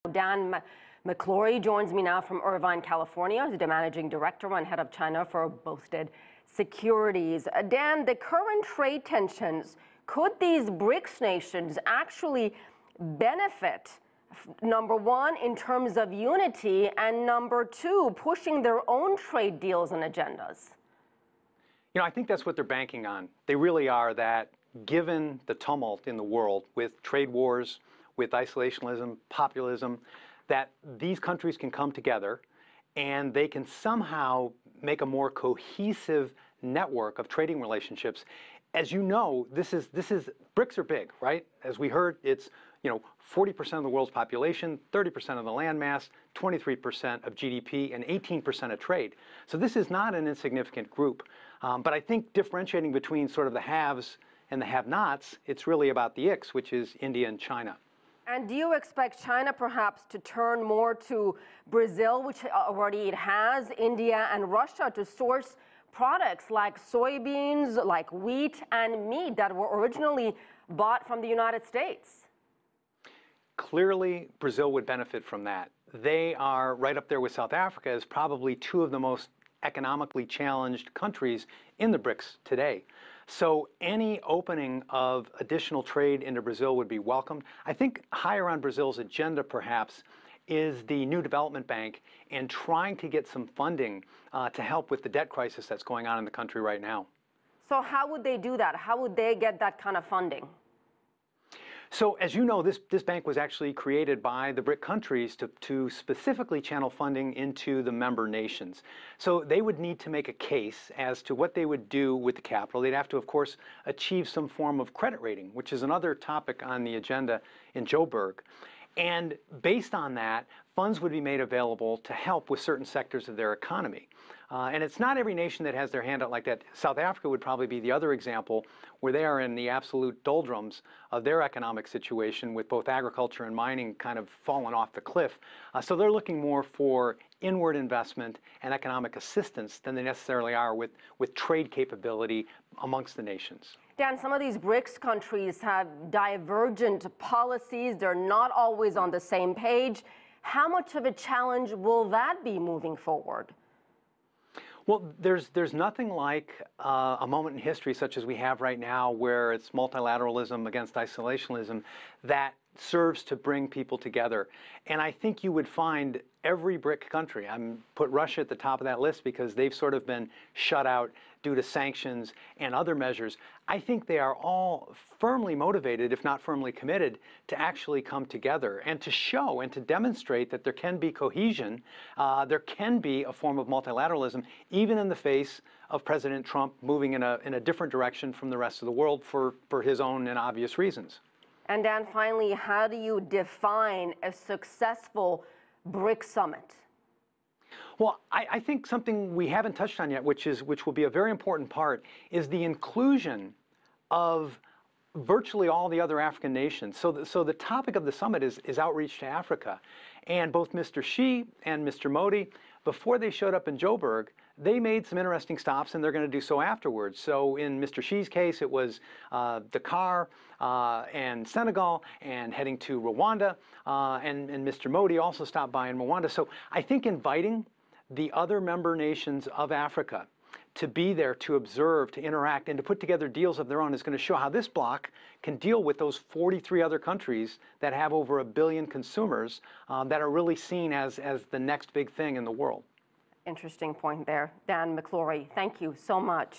Dan McClory joins me now from Irvine, California. He's the managing director and head of China for Boustead Securities. Dan, the current trade tensions, could these BRICS nations actually benefit, number one, in terms of unity, and number two, pushing their own trade deals and agendas? You know, I think that's what they're banking on. They really are, that given the tumult in the world with trade wars, with isolationism, populism, that these countries can come together and they can somehow make a more cohesive network of trading relationships. As you know, BRICS are big, right? As we heard, it's 40% of the world's population, 30% of the land mass, 23% of GDP, and 18% of trade. So this is not an insignificant group. But I think differentiating between sort of the haves and the have-nots, it's really about the ICS, which is India and China. And do you expect China perhaps to turn more to Brazil, which already it has, India and Russia, to source products like soybeans, like wheat and meat that were originally bought from the United States? Clearly, Brazil would benefit from that. They are right up there with South Africa as probably two of the most economically challenged countries in the BRICS today. So any opening of additional trade into Brazil would be welcomed. I think higher on Brazil's agenda, perhaps, is the new development bank and trying to get some funding to help with the debt crisis that's going on in the country right now. So how would they do that? How would they get that kind of funding? So as you know, this bank was actually created by the BRIC countries to specifically channel funding into the member nations. So they would need to make a case as to what they would do with the capital. They'd have to, of course, achieve some form of credit rating, which is another topic on the agenda in Joburg. And based on that, funds would be made available to help with certain sectors of their economy. And it's not every nation that has their hand out like that. South Africa would probably be the other example, where they are in the absolute doldrums of their economic situation, with both agriculture and mining kind of fallen off the cliff. So they're looking more for inward investment and economic assistance than they necessarily are with trade capability amongst the nations. Dan, some of these BRICS countries have divergent policies. They're not always on the same page. How much of a challenge will that be moving forward? Well, there's nothing like a moment in history such as we have right now, where it's multilateralism against isolationism that serves to bring people together. And I think you would find every BRIC country, put Russia at the top of that list because they've sort of been shut out due to sanctions and other measures. I think they are all firmly motivated, if not firmly committed, to actually come together and to show and to demonstrate that there can be cohesion, there can be a form of multilateralism, even in the face of President Trump moving in a different direction from the rest of the world for his own and obvious reasons. And Dan, finally, how do you define a successful BRICS summit? Well, I think something we haven't touched on yet, which will be a very important part, is the inclusion of virtually all the other African nations. So the topic of the summit is outreach to Africa. And both Mr. Xi and Mr. Modi, before they showed up in Joburg, they made some interesting stops, and they're going to do so afterwards. So in Mr. Xi's case, it was Dakar and Senegal, and heading to Rwanda. And Mr. Modi also stopped by in Rwanda. So I think inviting the other member nations of Africa to be there, to observe, to interact, and to put together deals of their own is going to show how this bloc can deal with those 43 other countries that have over 1 billion consumers that are really seen as the next big thing in the world. Interesting point there. Dan McClory, thank you so much.